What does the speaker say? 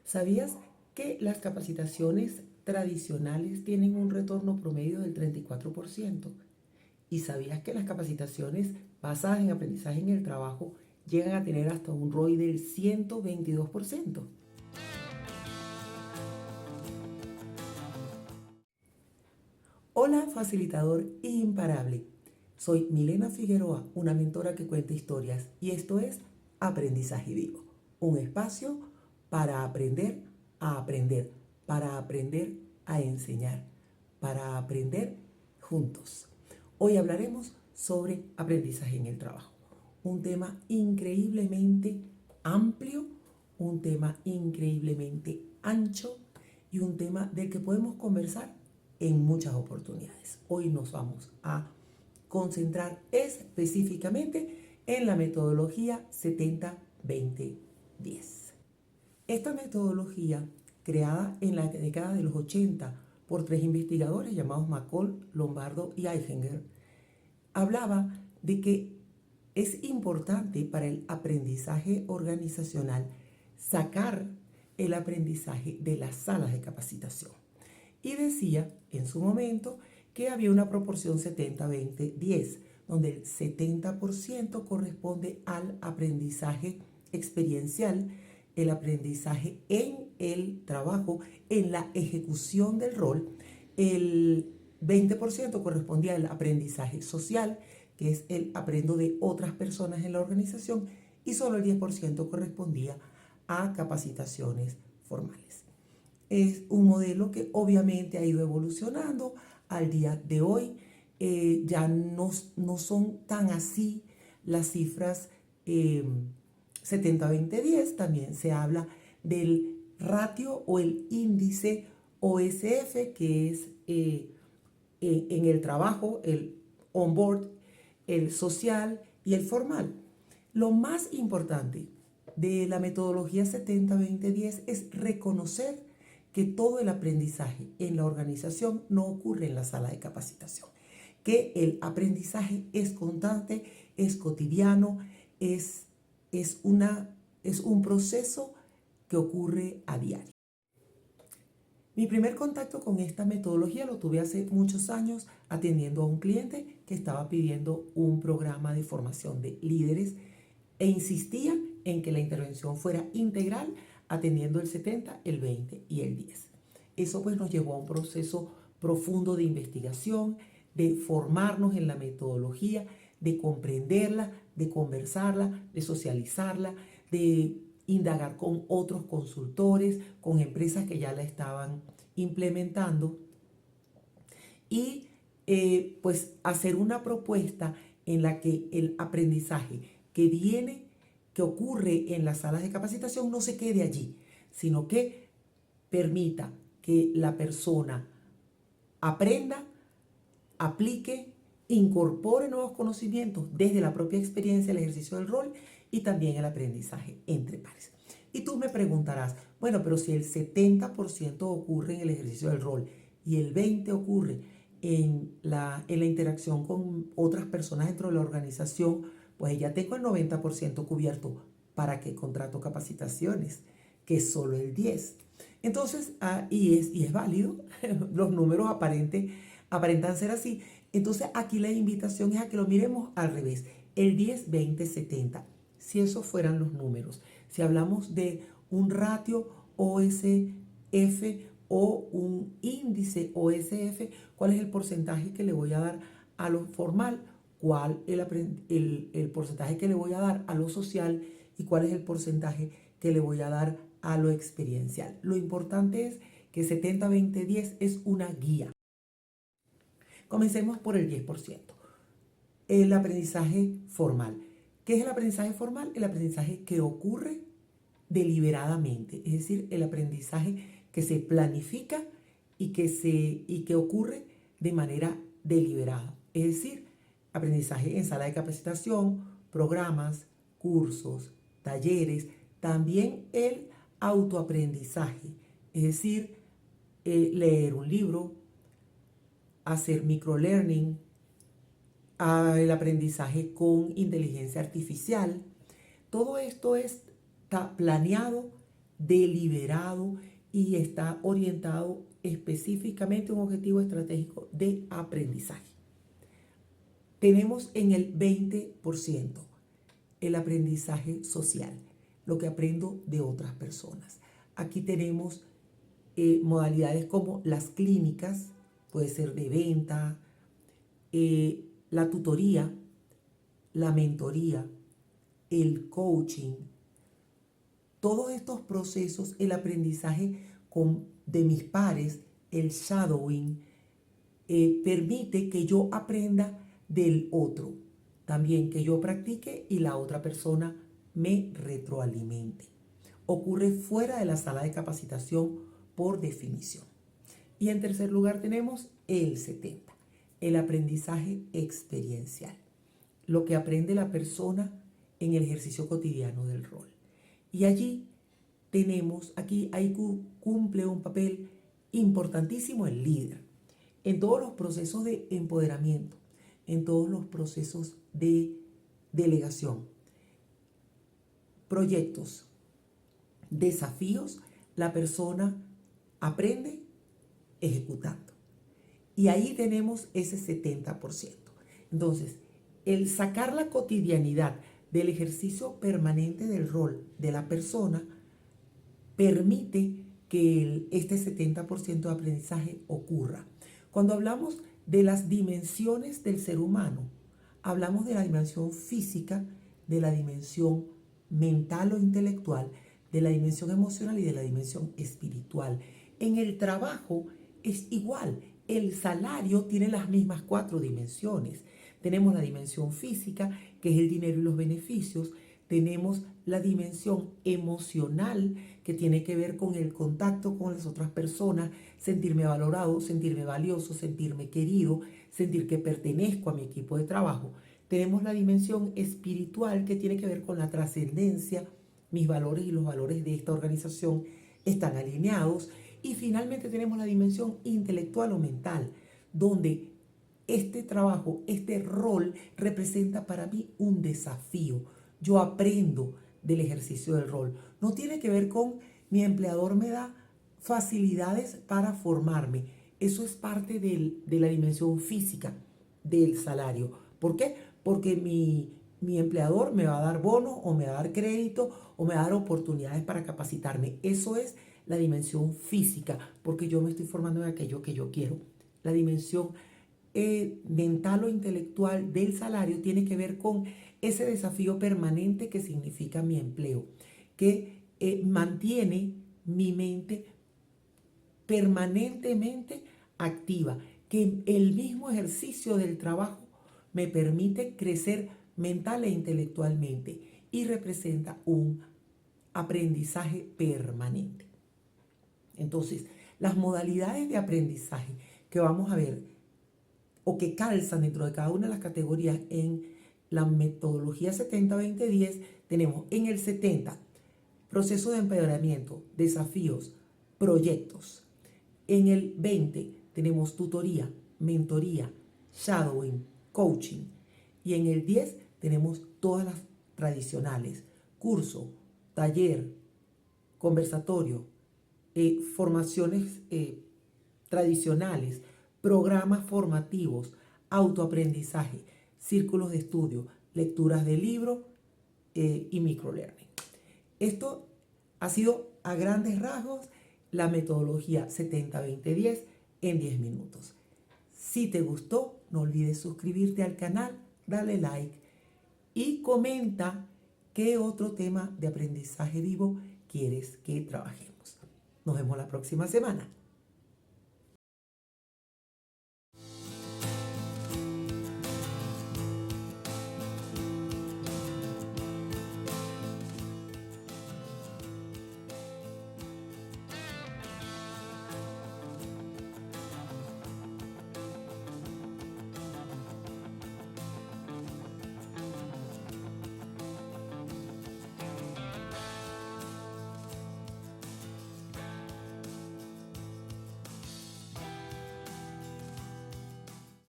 ¿Sabías que las capacitaciones tradicionales tienen un retorno promedio del 34%? ¿Y sabías que las capacitaciones basadas en aprendizaje en el trabajo llegan a tener hasta un ROI del 122%? Hola, facilitador imparable. Soy Milena Figueroa, una mentora que cuenta historias, y esto es Aprendizaje Vivo, un espacio para aprender, para aprender a enseñar, para aprender juntos. Hoy hablaremos sobre aprendizaje en el trabajo, un tema increíblemente amplio, un tema increíblemente ancho y un tema del que podemos conversar en muchas oportunidades. Hoy nos vamos a concentrar específicamente en la metodología 70-20-10. Esta metodología, creada en la década de los 80 por tres investigadores llamados McCall, Lombardo y Eichinger, hablaba de que es importante para el aprendizaje organizacional sacar el aprendizaje de las salas de capacitación. Y decía en su momento que había una proporción 70-20-10, donde el 70% corresponde al aprendizaje experiencial, el aprendizaje en el trabajo, en la ejecución del rol, el 20% correspondía al aprendizaje social, que es el aprendo de otras personas en la organización, y solo el 10% correspondía a capacitaciones formales. Es un modelo que obviamente ha ido evolucionando al día de hoy. Ya no son tan así las cifras 70-20-10. También se habla del ratio o el índice OSF, que es en el trabajo, el on-board, el social y el formal. Lo más importante de la metodología 70-20-10 es reconocer que todo el aprendizaje en la organización no ocurre en la sala de capacitación, que el aprendizaje es constante, es cotidiano, es un proceso que ocurre a diario. Mi primer contacto con esta metodología lo tuve hace muchos años atendiendo a un cliente que estaba pidiendo un programa de formación de líderes e insistía en que la intervención fuera integral, atendiendo el 70, el 20 y el 10. Eso pues nos llevó a un proceso profundo de investigación, de formarnos en la metodología, de comprenderla, de conversarla, de socializarla, de indagar con otros consultores, con empresas que ya la estaban implementando y pues hacer una propuesta en la que el aprendizaje que ocurre en las salas de capacitación no se quede allí, sino que permita que la persona aprenda, aplique, incorpore nuevos conocimientos desde la propia experiencia, el ejercicio del rol y también el aprendizaje entre pares. Y tú me preguntarás, bueno, pero si el 70% ocurre en el ejercicio del rol y el 20% ocurre en la interacción con otras personas dentro de la organización, pues ya tengo el 90% cubierto. ¿Para qué contrato capacitaciones? Que es solo el 10%. Entonces, y es válido, los números aparentan ser así. Entonces, aquí la invitación es a que lo miremos al revés, el 10, 20, 70. Si esos fueran los números, si hablamos de un ratio OSF o un índice OSF, ¿cuál es el porcentaje que le voy a dar a lo formal? ¿Cuál es el porcentaje que le voy a dar a lo social? ¿Y cuál es el porcentaje que le voy a dar a lo experiencial? Lo importante es que 70-20-10 es una guía. Comencemos por el 10%. El aprendizaje formal. ¿Qué es el aprendizaje formal? El aprendizaje que ocurre deliberadamente, es decir, el aprendizaje que se planifica y que ocurre de manera deliberada. Es decir, aprendizaje en sala de capacitación, programas, cursos, talleres, también el autoaprendizaje, es decir, leer un libro, hacer microlearning, el aprendizaje con inteligencia artificial. Todo esto está planeado deliberado y está orientado específicamente a un objetivo estratégico de aprendizaje. Tenemos en el 20% el aprendizaje social, lo que aprendo de otras personas. Aquí tenemos modalidades como las clínicas, puede ser de venta, la tutoría, la mentoría, el coaching. Todos estos procesos, el aprendizaje de mis pares, el shadowing, permite que yo aprenda del otro. También que yo practique y la otra persona me retroalimente. Ocurre fuera de la sala de capacitación por definición. Y en tercer lugar tenemos el 70, el aprendizaje experiencial. Lo que aprende la persona en el ejercicio cotidiano del rol. Y allí tenemos, ahí cumple un papel importantísimo el líder. En todos los procesos de empoderamiento, en todos los procesos de delegación, proyectos, desafíos, la persona aprende ejecutando. Y ahí tenemos ese 70%. Entonces, el sacar la cotidianidad del ejercicio permanente del rol de la persona permite que este 70% de aprendizaje ocurra. Cuando hablamos de las dimensiones del ser humano, hablamos de la dimensión física, de la dimensión mental o intelectual, de la dimensión emocional y de la dimensión espiritual. En el trabajo es igual, el salario tiene las mismas 4 dimensiones. Tenemos la dimensión física, que es el dinero y los beneficios. Tenemos la dimensión emocional, que tiene que ver con el contacto con las otras personas, sentirme valorado, sentirme valioso, sentirme querido, sentir que pertenezco a mi equipo de trabajo. Tenemos la dimensión espiritual, que tiene que ver con la trascendencia, mis valores y los valores de esta organización están alineados. Y finalmente tenemos la dimensión intelectual o mental, donde este trabajo, este rol representa para mí un desafío. Yo aprendo del ejercicio del rol. No tiene que ver con mi empleador me da facilidades para formarme. Eso es parte de la dimensión física del salario. ¿Por qué? Porque mi empleador me va a dar bonos o me va a dar crédito o me va a dar oportunidades para capacitarme. Eso es la dimensión física, porque yo me estoy formando en aquello que yo quiero. La dimensión mental o intelectual del salario tiene que ver con ese desafío permanente que significa mi empleo, que mantiene mi mente permanentemente activa, que el mismo ejercicio del trabajo me permite crecer mental e intelectualmente y representa un aprendizaje permanente. Entonces, las modalidades de aprendizaje que vamos a ver o que calzan dentro de cada una de las categorías en la metodología 70-20-10, tenemos en el 70 proceso de empoderamiento, desafíos, proyectos. En el 20 tenemos tutoría, mentoría, shadowing, coaching. Y en el 10 tenemos todas las tradicionales, curso, taller, conversatorio, formaciones tradicionales, programas formativos, autoaprendizaje, círculos de estudio, lecturas de libros y microlearning. Esto ha sido a grandes rasgos la metodología 70-20-10 en 10 minutos. Si te gustó, no olvides suscribirte al canal, dale like y comenta qué otro tema de aprendizaje vivo quieres que trabajemos. Nos vemos la próxima semana.